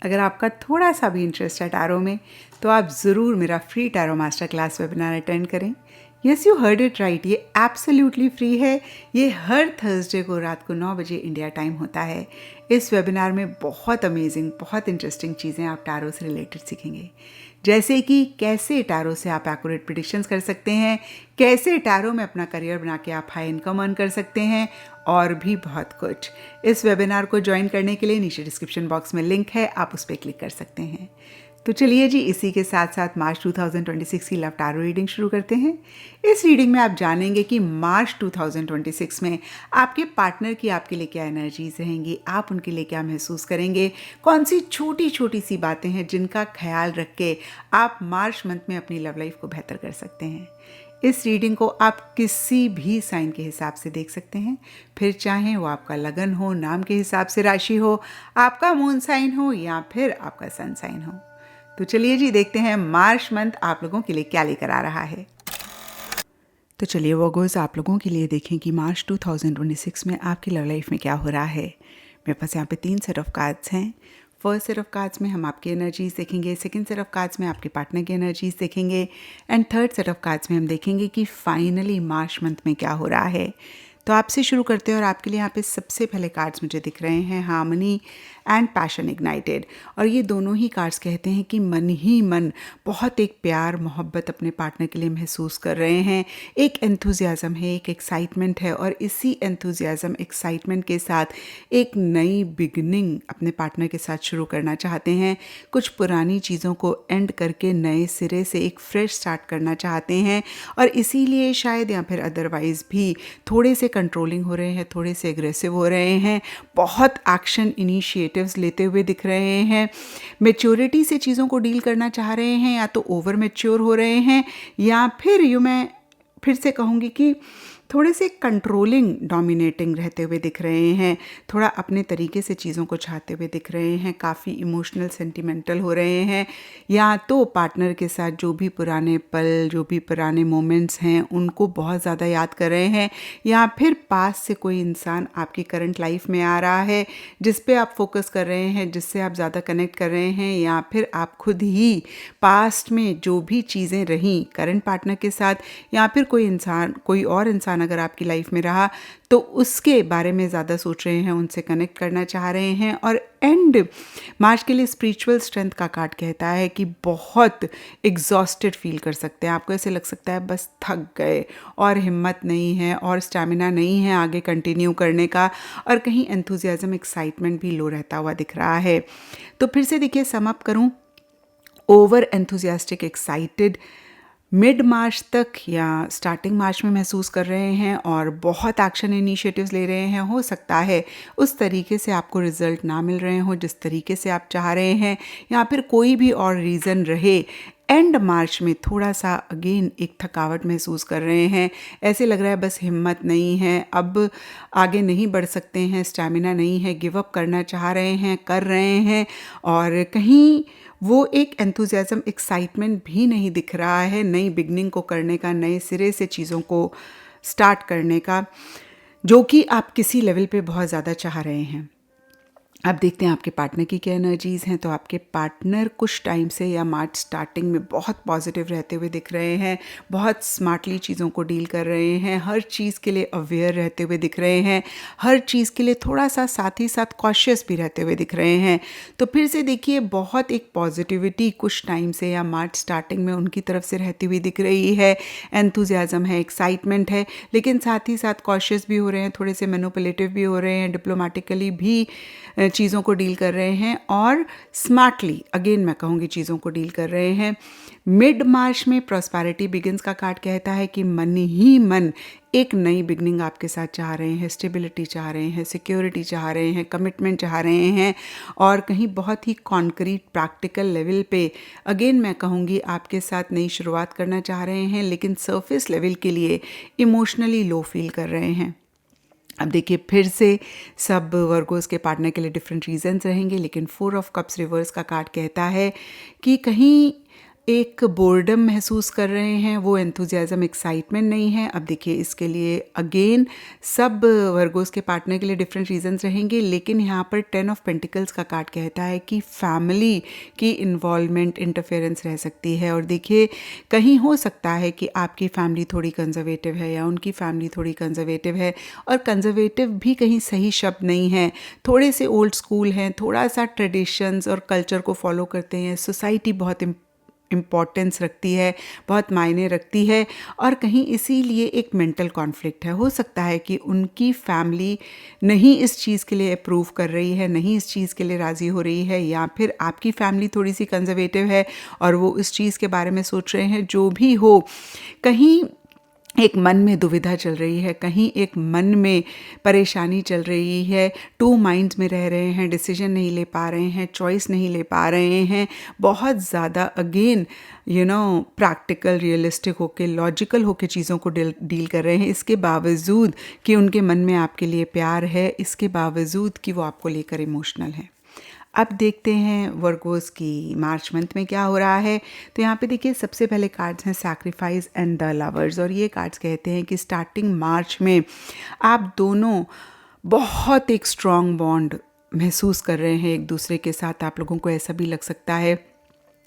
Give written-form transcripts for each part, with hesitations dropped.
अगर आपका थोड़ा सा भी इंटरेस्ट है टैरो में तो आप ज़रूर मेरा free tarot master class webinar attend करें। Yes, you heard it right, ये एब्सोल्युटली फ्री है। ये हर थर्सडे को रात को 9 बजे इंडिया टाइम होता है। इस वेबिनार में बहुत अमेजिंग, बहुत इंटरेस्टिंग चीज़ें आप टैरो से रिलेटेड सीखेंगे, जैसे कि कैसे टैरो से आप एक्यूरेट प्रेडिक्शंस कर सकते हैं, कैसे टैरो में अपना करियर बना के आप हाई इनकम अर्न कर सकते हैं, और भी बहुत कुछ। इस वेबिनार को ज्वाइन करने के लिए नीचे डिस्क्रिप्शन बॉक्स में लिंक है, आप उस पर क्लिक कर सकते हैं। तो चलिए जी, इसी के साथ साथ मार्च 2026 की लव टैरो रीडिंग शुरू करते हैं। इस रीडिंग में आप जानेंगे कि मार्च 2026 में आपके पार्टनर की आपके लिए क्या एनर्जीज रहेंगी, आप उनके लिए क्या महसूस करेंगे, कौन सी छोटी छोटी सी बातें हैं जिनका ख्याल रख के आप मार्च मंथ में अपनी लव लाइफ को बेहतर कर सकते हैं। इस रीडिंग को आप किसी भी साइन के हिसाब से देख सकते हैं, फिर चाहे वो आपका लगन हो, नाम के हिसाब से राशि हो, आपका मून साइन हो या फिर आपका सन साइन हो। तो चलिए जी, देखते हैं मार्च मंथ आप लोगों के लिए क्या लेकर आ रहा है। तो चलिए वर्गोस, आप लोगों के लिए देखें कि मार्च 2026 में आपकी लव लाइफ में क्या हो रहा है। मेरे पास यहाँ पे 3 सेट ऑफ कार्ड्स हैं। फर्स्ट सेट ऑफ कार्ड्स में हम आपकी एनर्जीज देखेंगे, सेकंड सेट ऑफ कार्ड्स में आपके पार्टनर की एनर्जीज देखेंगे, and third set of cards में हम देखेंगे कि फाइनली मार्च मंथ में क्या हो रहा है। तो आपसे शुरू करते हैं और आपके लिए यहाँ पे सबसे पहले कार्ड्स मुझे दिख रहे हैं हार्मनी एंड पैशन इग्नाइटेड। और ये दोनों ही कार्ड्स कहते हैं कि मन ही मन बहुत एक प्यार मोहब्बत अपने पार्टनर के लिए महसूस कर रहे हैं। एक एंथुजियाज़म है, एक एक्साइटमेंट है, और इसी एंथुजियाज़म एक्साइटमेंट के साथ एक नई बिगनिंग अपने पार्टनर के साथ शुरू करना चाहते हैं। कुछ पुरानी चीज़ों को एंड करके नए सिरे से एक फ्रेश स्टार्ट करना चाहते हैं, और इसीलिए शायद या फिर अदरवाइज़ भी थोड़े से कंट्रोलिंग हो रहे हैं, थोड़े से एग्रेसिव हो रहे हैं, बहुत एक्शन इनिशिएटिव्स लेते हुए दिख रहे हैं, मैच्योरिटी से चीज़ों को डील करना चाह रहे हैं, या तो ओवर मैच्योर हो रहे हैं, या फिर मैं फिर से कहूँगी कि थोड़े से कंट्रोलिंग डोमिनेटिंग रहते हुए दिख रहे हैं, थोड़ा अपने तरीके से चीज़ों को चाहते हुए दिख रहे हैं, काफ़ी इमोशनल सेंटिमेंटल हो रहे हैं, या तो पार्टनर के साथ जो भी पुराने पल, जो भी पुराने मोमेंट्स हैं उनको बहुत ज़्यादा याद कर रहे हैं, या फिर पास से कोई इंसान आपकी करंट लाइफ में आ रहा है जिस पे आप फोकस कर रहे हैं, जिससे आप ज़्यादा कनेक्ट कर रहे हैं, या फिर आप खुद ही पास्ट में जो भी चीज़ें रहीं करंट पार्टनर के साथ, या फिर कोई और इंसान अगर आपकी लाइफ में रहा तो उसके बारे में ज़्यादा सोच रहे हैं, उनसे कनेक्ट करना चाह रहे हैं। और एंड मार्च के लिए स्पिरिचुअल स्ट्रेंथ का कार्ड कहता है कि बहुत एग्जॉस्टेड फील कर सकते हैं, आपको ऐसे लग सकता है बस थक गए और हिम्मत नहीं है और स्टैमिना नहीं है आगे कंटिन्यू करने का, और कहीं एंथुजियाज्म एक्साइटमेंट भी लो रहता हुआ दिख रहा है। तो फिर से देखिए, सम अप करूं, ओवर एंथुजियास्टिक एक्साइटेड मिड मार्च तक या स्टार्टिंग मार्च में महसूस कर रहे हैं, और बहुत एक्शन इनिशिएटिव्स ले रहे हैं। हो सकता है उस तरीके से आपको रिजल्ट ना मिल रहे हो जिस तरीके से आप चाह रहे हैं, या फिर कोई भी और रीज़न रहे। एंड मार्च में थोड़ा सा अगेन एक थकावट महसूस कर रहे हैं, ऐसे लग रहा है बस हिम्मत नहीं है, अब आगे नहीं बढ़ सकते हैं, स्टैमिना नहीं है, गिव अप करना चाह रहे हैं, कर रहे हैं, और कहीं वो एक एंथुजियाज्म एक्साइटमेंट भी नहीं दिख रहा है नई बिगनिंग को करने का, नए सिरे से चीज़ों को स्टार्ट करने का, जो कि आप किसी लेवल पे बहुत ज़्यादा चाह रहे हैं। अब देखते हैं आपके पार्टनर की क्या एनर्जीज़ हैं। तो आपके पार्टनर कुछ टाइम से या मार्च स्टार्टिंग में बहुत पॉजिटिव रहते हुए दिख रहे हैं, बहुत स्मार्टली चीज़ों को डील कर रहे हैं, हर चीज़ के लिए अवेयर रहते हुए दिख रहे हैं, हर चीज़ के लिए थोड़ा सा साथ ही साथ कॉशियस भी रहते हुए दिख रहे हैं। तो फिर से देखिए, बहुत एक पॉजिटिविटी कुछ टाइम से या मार्च स्टार्टिंग में उनकी तरफ से रहती हुई दिख रही है, एंथुजियाज्म है, एक्साइटमेंट है, लेकिन साथ ही साथ कॉशियस भी हो रहे हैं, थोड़े से मैनिपुलेटिव भी हो रहे हैं, डिप्लोमेटिकली भी चीज़ों को डील कर रहे हैं, और स्मार्टली अगेन मैं कहूँगी चीज़ों को डील कर रहे हैं। मिड मार्च में प्रॉस्पेरिटी बिगिंस का कार्ड कहता है कि मन ही मन एक नई बिगनिंग आपके साथ चाह रहे हैं, स्टेबिलिटी चाह रहे हैं, सिक्योरिटी चाह रहे हैं, कमिटमेंट चाह रहे हैं, और कहीं बहुत ही कॉन्क्रीट प्रैक्टिकल लेवल पे अगेन मैं कहूँगी आपके साथ नई शुरुआत करना चाह रहे हैं, लेकिन सरफेस लेवल के लिए इमोशनली लो फील कर रहे हैं। अब देखिए, फिर से सब वर्गोस के पार्टनर के लिए डिफरेंट रीजंस रहेंगे, लेकिन 4 ऑफ कप्स रिवर्स का कार्ड कहता है कि कहीं एक बोर्डम महसूस कर रहे हैं, वो एंथुजियाज़म एक्साइटमेंट नहीं है। अब देखिए इसके लिए अगेन सब वर्गोस के पार्टनर के लिए डिफरेंट रीजंस रहेंगे, लेकिन यहाँ पर 10 ऑफ पेंटिकल्स का कार्ड कहता है कि फैमिली की इन्वॉल्वमेंट इंटरफेरेंस रह सकती है। और देखिए कहीं हो सकता है कि आपकी फैमिली थोड़ी कंजर्वेटिव है या उनकी फैमिली थोड़ी कंजर्वेटिव है, और कंजर्वेटिव भी कहीं सही शब्द नहीं है, थोड़े से ओल्ड स्कूल हैं, थोड़ा सा ट्रेडिशंस और कल्चर को फॉलो करते हैं। सोसाइटी बहुत इम्पॉर्टेंस रखती है, बहुत मायने रखती है, और कहीं इसीलिए एक मेंटल कॉन्फ्लिक्ट है। हो सकता है कि उनकी फैमिली नहीं इस चीज़ के लिए अप्रूव कर रही है, नहीं इस चीज़ के लिए राज़ी हो रही है, या फिर आपकी फैमिली थोड़ी सी कंजर्वेटिव है और वो इस चीज़ के बारे में सोच रहे हैं। जो भी हो, कहीं एक मन में दुविधा चल रही है, कहीं एक मन में परेशानी चल रही है, टू माइंड्स में रह रहे हैं, डिसीजन नहीं ले पा रहे हैं, चॉइस नहीं ले पा रहे हैं, बहुत ज़्यादा अगेन प्रैक्टिकल रियलिस्टिक होके लॉजिकल होके चीज़ों को डील कर रहे हैं। इसके बावजूद कि उनके मन में आपके लिए प्यार है, इसके बावजूद कि वो आपको लेकर इमोशनल है। अब देखते हैं वर्गोस की मार्च मंथ में क्या हो रहा है। तो यहाँ पे देखिए सबसे पहले कार्ड्स हैं सैक्रिफाइस एंड द लवर्स, और ये कार्ड्स कहते हैं कि स्टार्टिंग मार्च में आप दोनों बहुत एक स्ट्रॉन्ग बॉन्ड महसूस कर रहे हैं एक दूसरे के साथ। आप लोगों को ऐसा भी लग सकता है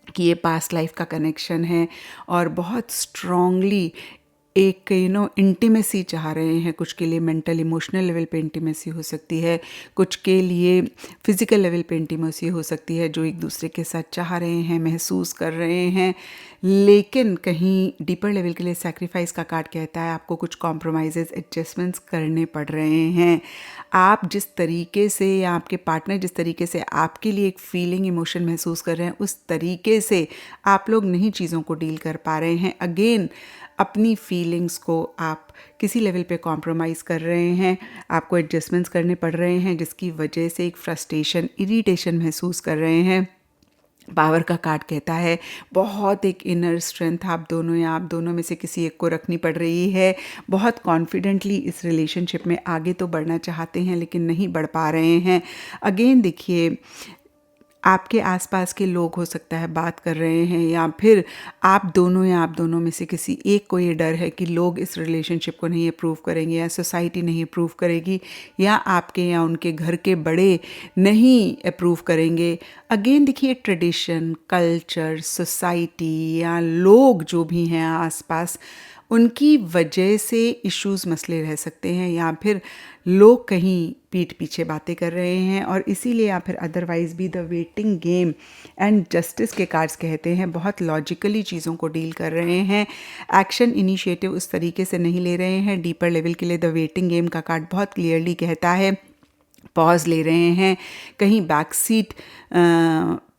कि ये पास्ट लाइफ का कनेक्शन है, और बहुत स्ट्रॉन्गली एक इंटीमेसी चाह रहे हैं। कुछ के लिए मेंटल इमोशनल लेवल पे इंटीमेसी हो सकती है, कुछ के लिए फिजिकल लेवल पे इंटीमेसी हो सकती है, जो एक दूसरे के साथ चाह रहे हैं, महसूस कर रहे हैं। लेकिन कहीं डीपर लेवल के लिए सैक्रिफाइस का कार्ड कहता है आपको कुछ कॉम्प्रोमाइज़ेस एडजस्टमेंट्स करने पड़ रहे हैं। आप जिस तरीके से या आपके पार्टनर जिस तरीके से आपके लिए एक फीलिंग इमोशन महसूस कर रहे हैं, उस तरीके से आप लोग नहीं चीज़ों को डील कर पा रहे हैं। अगेन अपनी फीलिंग्स को आप किसी लेवल पे कॉम्प्रोमाइज़ कर रहे हैं, आपको एडजस्टमेंट्स करने पड़ रहे हैं, जिसकी वजह से एक फ्रस्ट्रेशन, इरिटेशन महसूस कर रहे हैं। पावर का कार्ड कहता है बहुत एक इनर स्ट्रेंथ आप दोनों या आप दोनों में से किसी एक को रखनी पड़ रही है। बहुत कॉन्फिडेंटली इस रिलेशनशिप में आगे तो बढ़ना चाहते हैं, लेकिन नहीं बढ़ पा रहे हैं। अगेन देखिए आपके आसपास के लोग हो सकता है बात कर रहे हैं, या फिर आप दोनों में से किसी एक को ये डर है कि लोग इस रिलेशनशिप को नहीं अप्रूव करेंगे, या सोसाइटी नहीं अप्रूव करेगी, या आपके या उनके घर के बड़े नहीं अप्रूव करेंगे। अगेन देखिए ट्रेडिशन, कल्चर, सोसाइटी या लोग जो भी हैं आसपास, उनकी वजह से इश्यूज़ मसले रह सकते हैं, या फिर लोग कहीं पीठ पीछे बातें कर रहे हैं, और इसीलिए या फिर अदरवाइज़ भी the waiting game and justice के कार्ड्स कहते हैं बहुत लॉजिकली चीज़ों को डील कर रहे हैं, एक्शन इनिशिएटिव उस तरीके से नहीं ले रहे हैं। डीपर लेवल के लिए द वेटिंग गेम का कार्ड बहुत क्लियरली कहता है पॉज ले रहे हैं, कहीं बैक सीट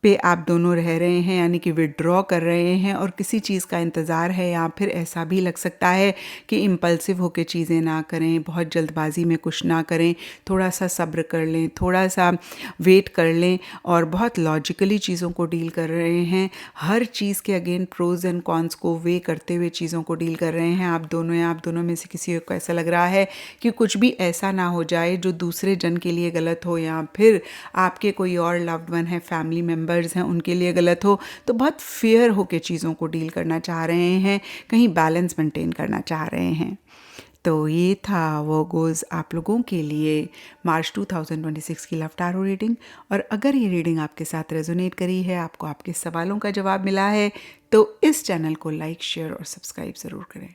पे आप दोनों रह रहे हैं, यानी कि विड्रॉ कर रहे हैं और किसी चीज़ का इंतज़ार है, या फिर ऐसा भी लग सकता है कि इम्पल्सिव होकर चीज़ें ना करें, बहुत जल्दबाजी में कुछ ना करें, थोड़ा सा सब्र कर लें, थोड़ा सा वेट कर लें, और बहुत लॉजिकली चीज़ों को डील कर रहे हैं। हर चीज़ के अगेन प्रोज एंड कॉन्स को वे करते हुए चीज़ों को डील कर रहे हैं। आप दोनों या आप दोनों में से किसी को ऐसा लग रहा है कि कुछ भी ऐसा ना हो जाए जो दूसरे जन के लिए गलत हो, या फिर आपके कोई और लव्ड वन है, फैमिली मेम्बर्स हैं, उनके लिए गलत हो। तो बहुत फेयर होके चीज़ों को डील करना चाह रहे हैं, कहीं बैलेंस मेंटेन करना चाह रहे हैं। तो ये था वर्गोज़ आप लोगों के लिए मार्च 2026 की लव टैरो रीडिंग। और अगर ये रीडिंग आपके साथ रेजोनेट करी है, आपको आपके सवालों का जवाब मिला है, तो इस चैनल को लाइक, शेयर और सब्सक्राइब ज़रूर करें।